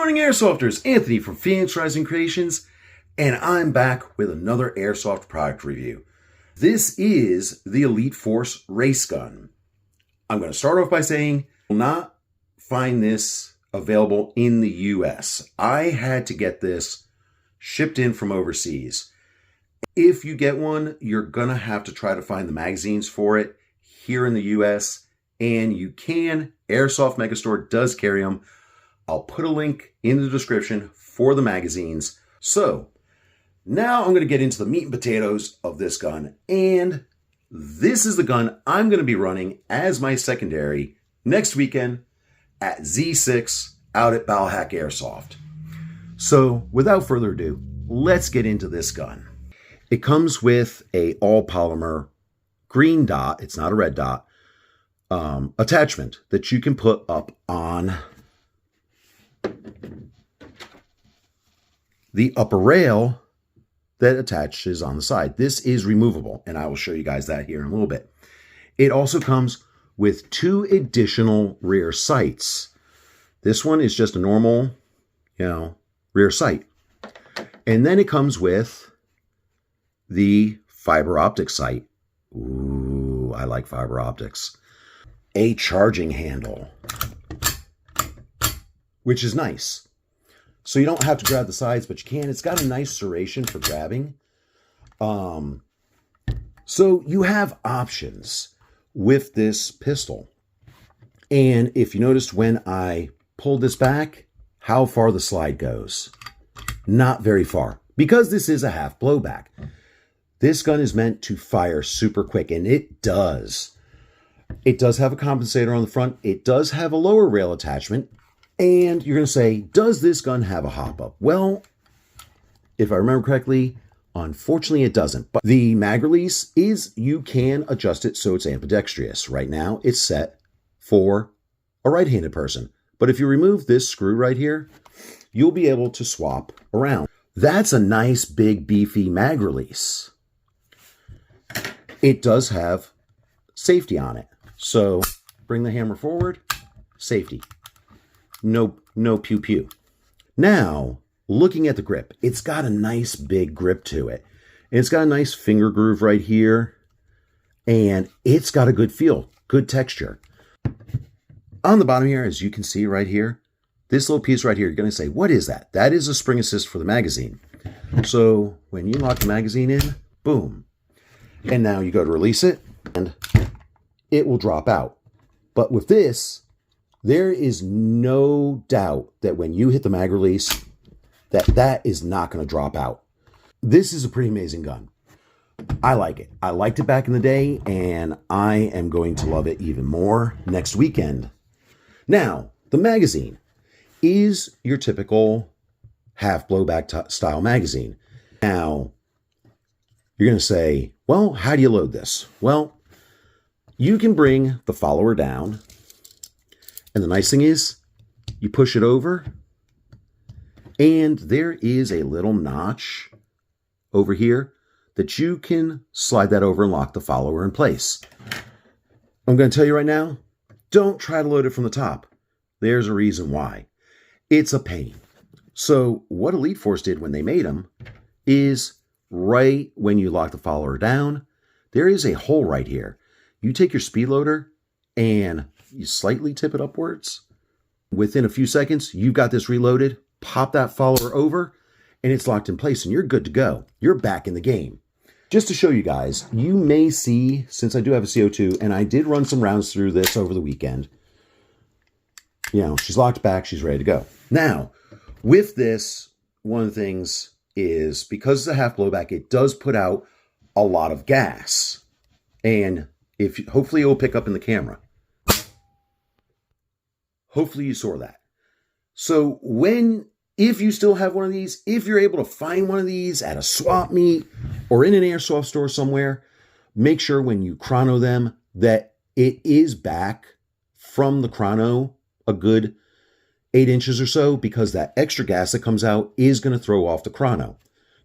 morning, Airsofters. Anthony from Phoenix Rising Creations, and I'm back with another Airsoft product review. This is the Elite Force Race Gun. I'm going to start off by saying you will not find this available in the US. I had to get this shipped in from overseas. If you get one, you're going to have to try to find the magazines for it here in the US, and you can. Airsoft Megastore does carry them. I'll put a link in the description for the magazines. So now I'm going to get into the meat and potatoes of this gun. And this is the gun I'm going to be running as my secondary next weekend at Z6 out at Balhack Airsoft. So without further ado, let's get into this gun. It comes with a all polymer green dot, it's not a red dot, attachment that you can put up on the upper rail that attaches on the side. This is removable, and I will show you guys that here in a little bit. It also comes with 2 additional rear sights. This one is just a normal, rear sight. And then it comes with the fiber optic sight. Ooh, I like fiber optics. A charging handle, which is nice. So you don't have to grab the sides, but you can. It's got a nice serration for grabbing. So you have options with this pistol. And if you noticed when I pulled this back, how far the slide goes. Not very far, because this is a half blowback. This gun is meant to fire super quick, and it does. It does have a compensator on the front. It does have a lower rail attachment. And you're going to say, does this gun have a hop-up? Well, if I remember correctly, unfortunately it doesn't. But the mag release is, you can adjust it so it's ambidextrous. Right now, it's set for a right-handed person. But if you remove this screw right here, you'll be able to swap around. That's a nice, big, beefy mag release. It does have safety on it. So bring the hammer forward, safety. No pew pew. Now, looking at the grip, it's got a nice big grip to it. And it's got a nice finger groove right here. And it's got a good feel, good texture. On the bottom here, as you can see right here, this little piece right here, you're going to say, what is that? That is a spring assist for the magazine. So when you lock the magazine in, boom. And now you go to release it, and it will drop out. But with this, there is no doubt that when you hit the mag release, that is not going to drop out. This is a pretty amazing gun. I like it. I liked it back in the day, and I am going to love it even more next weekend. Now, the magazine is your typical half blowback style magazine. Now, you're going to say, well, how do you load this? Well, you can bring the follower down. And the nice thing is, you push it over, and there is a little notch over here that you can slide that over and lock the follower in place. I'm going to tell you right now, don't try to load it from the top. There's a reason why. It's a pain. So what Elite Force did when they made them is right when you lock the follower down, there is a hole right here. You take your speed loader and you slightly tip it upwards. Within a few seconds, you've got this reloaded. Pop that follower over, and it's locked in place, and you're good to go. You're back in the game. Just to show you guys, you may see, since I do have a CO2, and I did run some rounds through this over the weekend, she's locked back, she's ready to go. Now, with this, one of the things is, because it's a half blowback, it does put out a lot of gas. And hopefully it will pick up in the camera. Hopefully you saw that. So if you still have one of these, if you're able to find one of these at a swap meet or in an airsoft store somewhere, make sure when you chrono them that it is back from the chrono a good 8 inches or so, because that extra gas that comes out is going to throw off the chrono.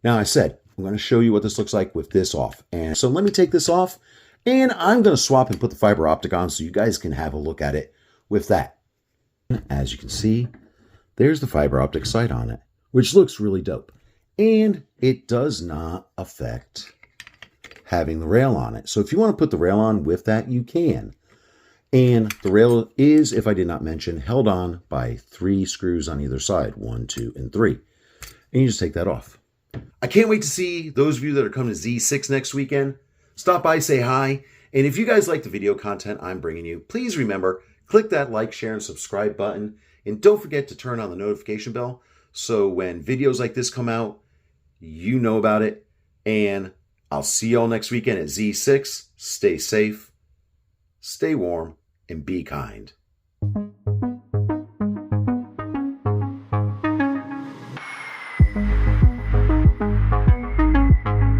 Now, I said, I'm going to show you what this looks like with this off. And so let me take this off, and I'm going to swap and put the fiber optic on so you guys can have a look at it with that. As you can see, there's the fiber optic sight on it, which looks really dope. And it does not affect having the rail on it. So if you want to put the rail on with that, you can. And the rail is, if I did not mention, held on by 3 screws on either side, 1, 2, and 3. And you just take that off. I can't wait to see those of you that are coming to Z6 next weekend. Stop by, say hi. And if you guys like the video content I'm bringing you, please remember, click that like, share, and subscribe button. And don't forget to turn on the notification bell so when videos like this come out, you know about it. And I'll see y'all next weekend at Z6. Stay safe, stay warm, and be kind.